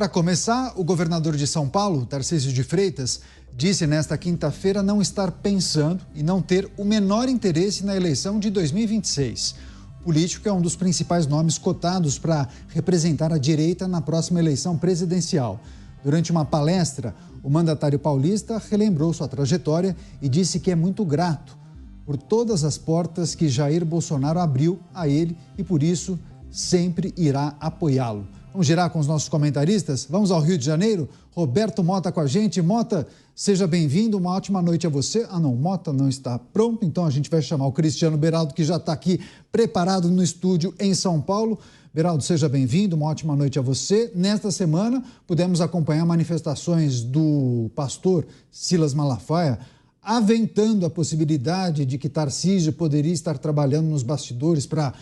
Para começar, o governador de São Paulo, Tarcísio de Freitas, disse nesta quinta-feira não estar pensando e não ter o menor interesse na eleição de 2026. O político é um dos principais nomes cotados para representar a direita na próxima eleição presidencial. Durante uma palestra, o mandatário paulista relembrou sua trajetória e disse que é muito grato por todas as portas que Jair Bolsonaro abriu a ele e, por isso, sempre irá apoiá-lo. Vamos girar com os nossos comentaristas? Vamos ao Rio de Janeiro? Roberto Mota com a gente. Mota, seja bem-vindo, uma ótima noite a você. Mota não está pronto, então a gente vai chamar o Cristiano Beraldo, que já está aqui preparado no estúdio em São Paulo. Beraldo, seja bem-vindo, uma ótima noite a você. Nesta semana, pudemos acompanhar manifestações do pastor Silas Malafaia, aventando a possibilidade de que Tarcísio poderia estar trabalhando nos bastidores para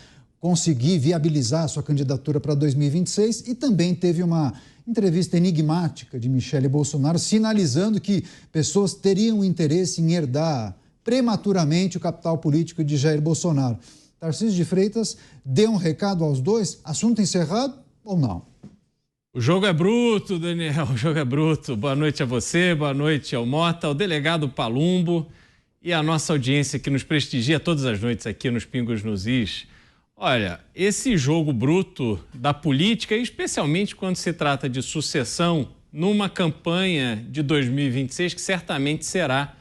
conseguir viabilizar a sua candidatura para 2026, e também teve uma entrevista enigmática de Michele Bolsonaro sinalizando que pessoas teriam interesse em herdar prematuramente o capital político de Jair Bolsonaro. Tarcísio de Freitas deu um recado aos dois? Assunto encerrado ou não? O jogo é bruto, Daniel, o jogo é bruto. Boa noite a você, boa noite ao Mota, ao delegado Palumbo e à nossa audiência que nos prestigia todas as noites aqui nos Pingos nos Is. Olha, esse jogo bruto da política, especialmente quando se trata de sucessão numa campanha de 2026, que certamente será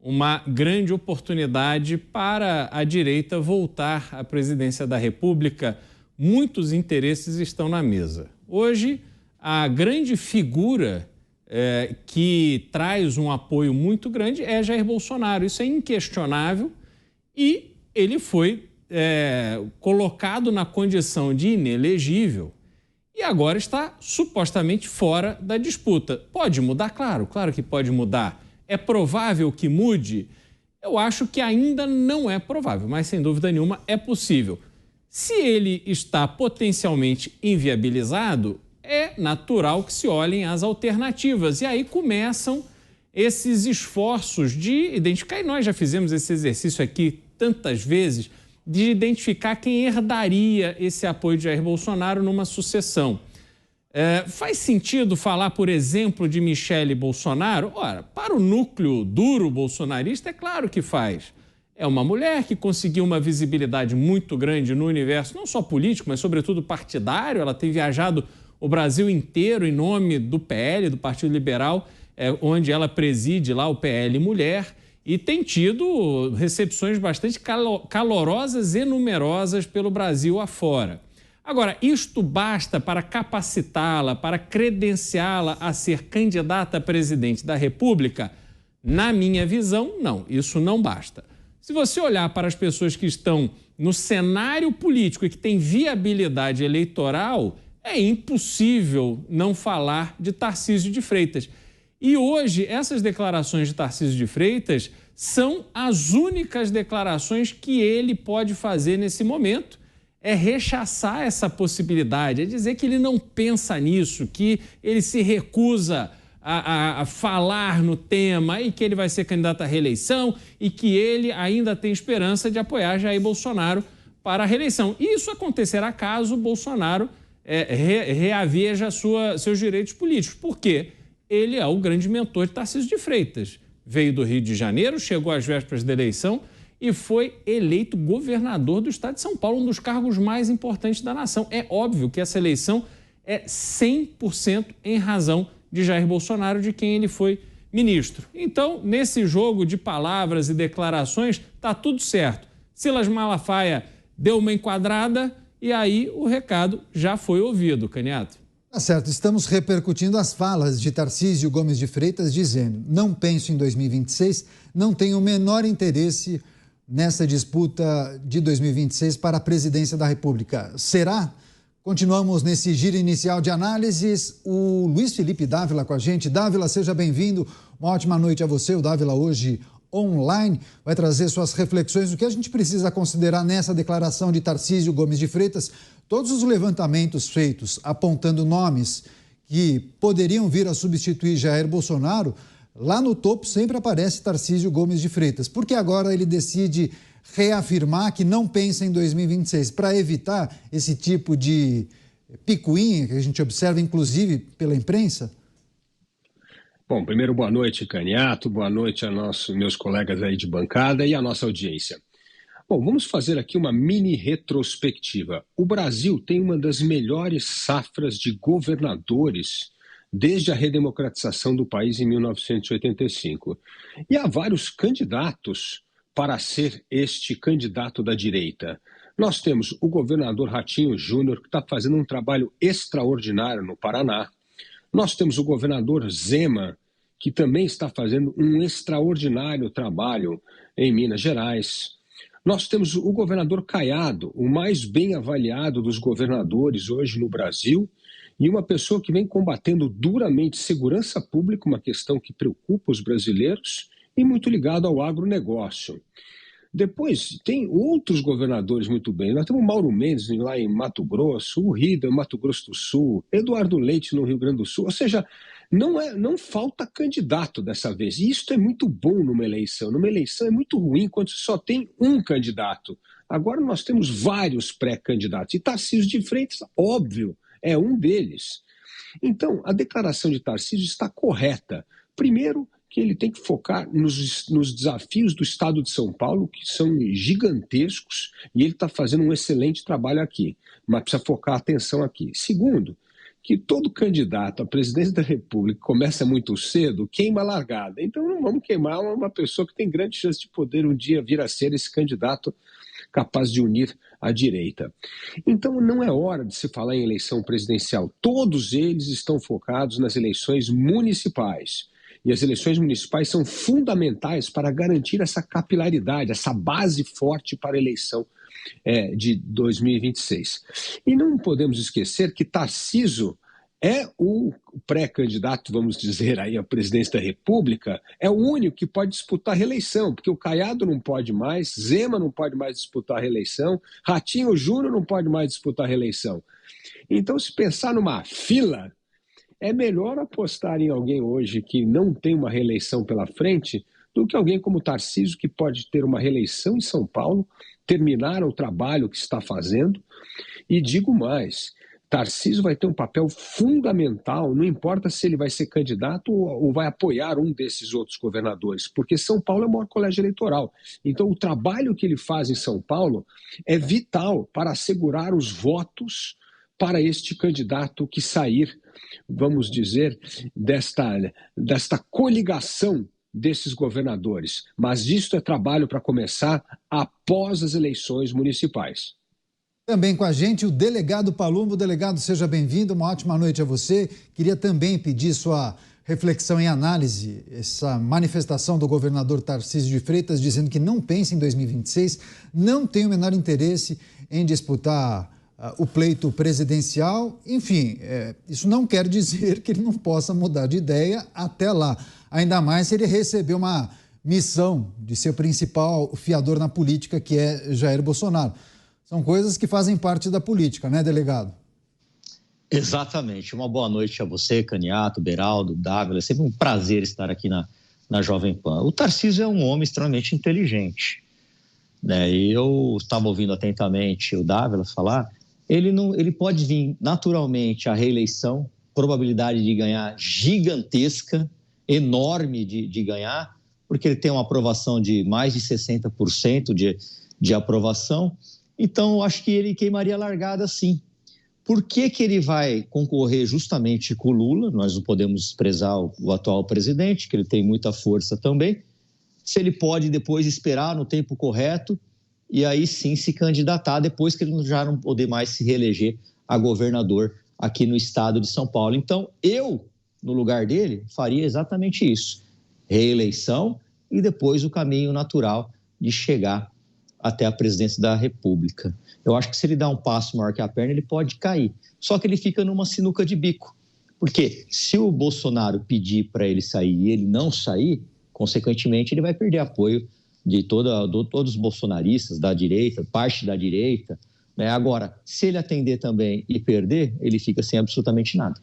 uma grande oportunidade para a direita voltar à presidência da República, muitos interesses estão na mesa. Hoje, a grande figura que traz um apoio muito grande é Jair Bolsonaro. Isso é inquestionável e ele foi colocado na condição de inelegível e agora está supostamente fora da disputa. Pode mudar? Claro que pode mudar. É provável que mude? Eu acho que ainda não é provável, mas sem dúvida nenhuma é possível. Se ele está potencialmente inviabilizado, é natural que se olhem as alternativas e aí começam esses esforços de identificar, e nós já fizemos esse exercício aqui tantas vezes, de identificar quem herdaria esse apoio de Jair Bolsonaro numa sucessão. Faz sentido falar, por exemplo, de Michele Bolsonaro? Ora, para o núcleo duro bolsonarista, é claro que faz. É uma mulher que conseguiu uma visibilidade muito grande no universo, não só político, mas sobretudo partidário. Ela tem viajado o Brasil inteiro em nome do PL, do Partido Liberal, onde ela preside lá o PL Mulher, e tem tido recepções bastante calorosas e numerosas pelo Brasil afora. Agora, isto basta para capacitá-la, para credenciá-la a ser candidata a presidente da República? Na minha visão, não, isso não basta. Se você olhar para as pessoas que estão no cenário político e que têm viabilidade eleitoral, é impossível não falar de Tarcísio de Freitas. E hoje, essas declarações de Tarcísio de Freitas são as únicas declarações que ele pode fazer nesse momento. É rechaçar essa possibilidade, é dizer que ele não pensa nisso, que ele se recusa a falar no tema e que ele vai ser candidato à reeleição e que ele ainda tem esperança de apoiar Jair Bolsonaro para a reeleição. E isso acontecerá caso Bolsonaro reaveja seus direitos políticos. Por quê? Ele é o grande mentor de Tarcísio de Freitas. Veio do Rio de Janeiro, chegou às vésperas da eleição e foi eleito governador do estado de São Paulo, um dos cargos mais importantes da nação. É óbvio que essa eleição é 100% em razão de Jair Bolsonaro, de quem ele foi ministro. Então, nesse jogo de palavras e declarações, está tudo certo. Silas Malafaia deu uma enquadrada e aí o recado já foi ouvido, Caniato. Tá certo, estamos repercutindo as falas de Tarcísio Gomes de Freitas dizendo: não penso em 2026, não tenho o menor interesse nessa disputa de 2026 para a presidência da República. Será? Continuamos nesse giro inicial de análises. O Luiz Felipe Dávila com a gente. Dávila, seja bem-vindo. Uma ótima noite a você. O Dávila hoje online vai trazer suas reflexões do que a gente precisa considerar nessa declaração de Tarcísio Gomes de Freitas. Todos os levantamentos feitos apontando nomes que poderiam vir a substituir Jair Bolsonaro, lá no topo sempre aparece Tarcísio Gomes de Freitas. Porque agora ele decide reafirmar que não pensa em 2026 para evitar esse tipo de picuinha que a gente observa, inclusive, pela imprensa? Bom, primeiro, boa noite, Caniato, boa noite a meus colegas aí de bancada e a nossa audiência. Bom, vamos fazer aqui uma mini retrospectiva. O Brasil tem uma das melhores safras de governadores desde a redemocratização do país em 1985. E há vários candidatos para ser este candidato da direita. Nós temos o governador Ratinho Júnior, que está fazendo um trabalho extraordinário no Paraná. Nós temos o governador Zema, que também está fazendo um extraordinário trabalho em Minas Gerais. Nós temos o governador Caiado, o mais bem avaliado dos governadores hoje no Brasil, e uma pessoa que vem combatendo duramente segurança pública, uma questão que preocupa os brasileiros, e muito ligado ao agronegócio. Depois, tem outros governadores muito bem. Nós temos o Mauro Mendes lá em Mato Grosso, o Rida em Mato Grosso do Sul, Eduardo Leite no Rio Grande do Sul. Ou seja, não falta candidato dessa vez. E isso é muito bom numa eleição. Numa eleição é muito ruim quando só tem um candidato. Agora nós temos vários pré-candidatos. E Tarcísio de Freitas, óbvio, é um deles. Então, a declaração de Tarcísio está correta. Primeiro, que ele tem que focar nos desafios do Estado de São Paulo, que são gigantescos, e ele está fazendo um excelente trabalho aqui, mas precisa focar a atenção aqui. Segundo, que todo candidato à presidência da República começa muito cedo, queima a largada. Então não vamos queimar uma pessoa que tem grande chance de poder um dia vir a ser esse candidato capaz de unir a direita. Então não é hora de se falar em eleição presidencial. Todos eles estão focados nas eleições municipais. E as eleições municipais são fundamentais para garantir essa capilaridade, essa base forte para a eleição de 2026. E não podemos esquecer que Tarcísio é o pré-candidato, vamos dizer, aí à presidência da República, é o único que pode disputar a reeleição, porque o Caiado não pode mais, Zema não pode mais disputar a reeleição, Ratinho Júnior não pode mais disputar a reeleição. Então, se pensar numa fila, é melhor apostar em alguém hoje que não tem uma reeleição pela frente do que alguém como Tarcísio, que pode ter uma reeleição em São Paulo, terminar o trabalho que está fazendo. E digo mais, Tarcísio vai ter um papel fundamental, não importa se ele vai ser candidato ou vai apoiar um desses outros governadores, porque São Paulo é o maior colégio eleitoral. Então o trabalho que ele faz em São Paulo é vital para assegurar os votos para este candidato que sair, vamos dizer, desta coligação desses governadores. Mas isto é trabalho para começar após as eleições municipais. Também com a gente o delegado Palumbo. Delegado, seja bem-vindo, uma ótima noite a você. Queria também pedir sua reflexão e análise, essa manifestação do governador Tarcísio de Freitas dizendo que não pensa em 2026, não tem o menor interesse em disputar o pleito presidencial. Enfim, isso não quer dizer que ele não possa mudar de ideia até lá. Ainda mais se ele receber uma missão de ser o principal fiador na política, que é Jair Bolsonaro. São coisas que fazem parte da política, né, delegado? Exatamente. Uma boa noite a você, Caniato, Beraldo, Dávila. É sempre um prazer estar aqui na Jovem Pan. O Tarcísio é um homem extremamente inteligente, né? E eu estava ouvindo atentamente o Dávila falar. Ele pode vir naturalmente à reeleição, probabilidade de ganhar gigantesca, enorme de ganhar, porque ele tem uma aprovação de mais de 60% de aprovação. Então, eu acho que ele queimaria a largada, sim. Por que ele vai concorrer justamente com o Lula? Nós não podemos desprezar o atual presidente, que ele tem muita força também. Se ele pode depois esperar no tempo correto e aí sim se candidatar depois que ele já não poder mais se reeleger a governador aqui no estado de São Paulo. Então, eu, no lugar dele, faria exatamente isso. Reeleição e depois o caminho natural de chegar até a presidência da República. Eu acho que se ele dá um passo maior que a perna, ele pode cair. Só que ele fica numa sinuca de bico. Porque se o Bolsonaro pedir para ele sair e ele não sair, consequentemente ele vai perder apoio de todos os bolsonaristas da direita, parte da direita, né? Agora, se ele atender também e perder, ele fica sem absolutamente nada.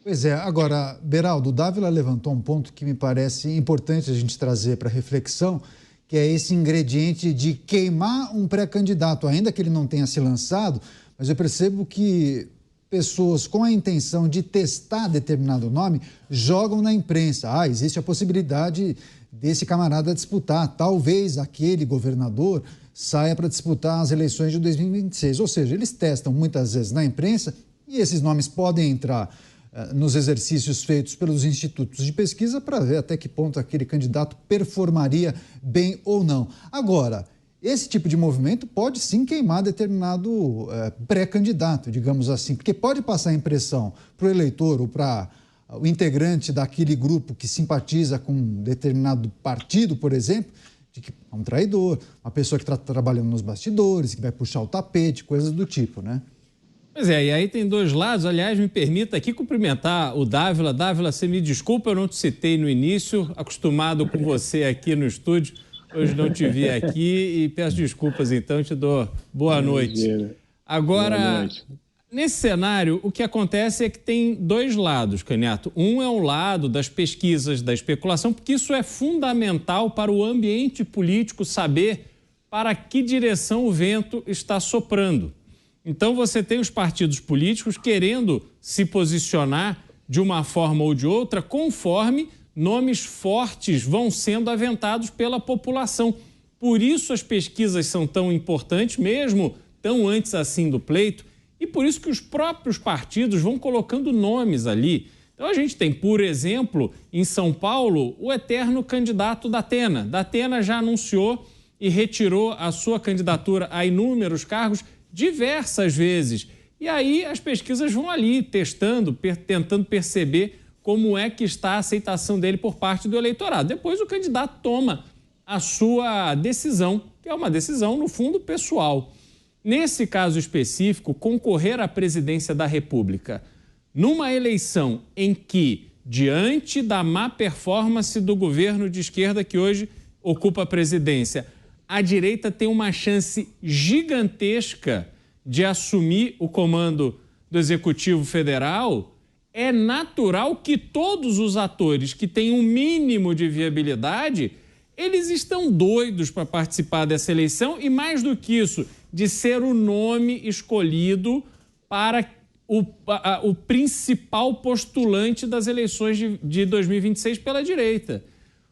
Pois é. Agora, Beraldo, o Dávila levantou um ponto que me parece importante a gente trazer para reflexão, que é esse ingrediente de queimar um pré-candidato, ainda que ele não tenha se lançado, mas eu percebo que pessoas com a intenção de testar determinado nome jogam na imprensa. Existe a possibilidade desse camarada disputar. Talvez aquele governador saia para disputar as eleições de 2026. Ou seja, eles testam muitas vezes na imprensa e esses nomes podem entrar nos exercícios feitos pelos institutos de pesquisa para ver até que ponto aquele candidato performaria bem ou não. Agora, esse tipo de movimento pode sim queimar determinado pré-candidato, digamos assim, porque pode passar a impressão para o eleitor ou para o integrante daquele grupo que simpatiza com um determinado partido, por exemplo, de que é um traidor, uma pessoa que está trabalhando nos bastidores, que vai puxar o tapete, coisas do tipo, né? Pois é, e aí tem dois lados. Aliás, me permita aqui cumprimentar o Dávila. Dávila, você me desculpa, eu não te citei no início, acostumado com você aqui no estúdio. Hoje não te vi aqui e peço desculpas, então, te dou boa noite. Agora, boa noite. Nesse cenário, o que acontece é que tem dois lados, Caniato. Um é o lado das pesquisas, da especulação, porque isso é fundamental para o ambiente político saber para que direção o vento está soprando. Então, você tem os partidos políticos querendo se posicionar de uma forma ou de outra conforme nomes fortes vão sendo aventados pela população. Por isso as pesquisas são tão importantes, mesmo tão antes assim do pleito, e por isso que os próprios partidos vão colocando nomes ali. Então a gente tem, por exemplo, em São Paulo, o eterno candidato Datena. Datena já anunciou e retirou a sua candidatura a inúmeros cargos diversas vezes. E aí as pesquisas vão ali testando, tentando perceber como é que está a aceitação dele por parte do eleitorado. Depois o candidato toma a sua decisão, que é uma decisão, no fundo, pessoal. Nesse caso específico, concorrer à presidência da República numa eleição em que, diante da má performance do governo de esquerda que hoje ocupa a presidência, a direita tem uma chance gigantesca de assumir o comando do Executivo Federal, é natural que todos os atores que têm um mínimo de viabilidade, eles estão doidos para participar dessa eleição e, mais do que isso, de ser o nome escolhido para o principal postulante das eleições de 2026 pela direita.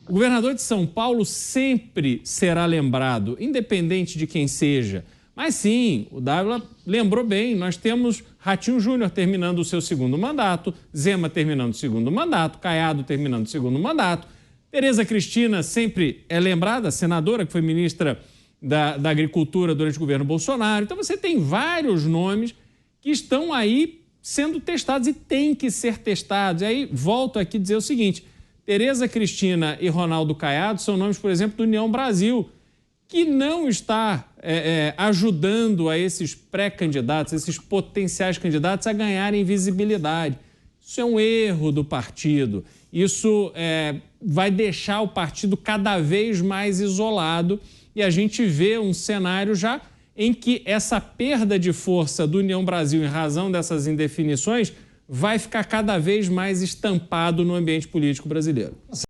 O governador de São Paulo sempre será lembrado, independente de quem seja. Mas sim, o Dávila lembrou bem, nós temos Ratinho Júnior terminando o seu segundo mandato, Zema terminando o segundo mandato, Caiado terminando o segundo mandato, Tereza Cristina sempre é lembrada, senadora que foi ministra da Agricultura durante o governo Bolsonaro. Então você tem vários nomes que estão aí sendo testados e têm que ser testados. E aí volto aqui a dizer o seguinte, Tereza Cristina e Ronaldo Caiado são nomes, por exemplo, do União Brasil, que não está ajudando a esses pré-candidatos, esses potenciais candidatos a ganharem visibilidade. Isso é um erro do partido. Isso vai deixar o partido cada vez mais isolado e a gente vê um cenário já em que essa perda de força do União Brasil em razão dessas indefinições vai ficar cada vez mais estampado no ambiente político brasileiro.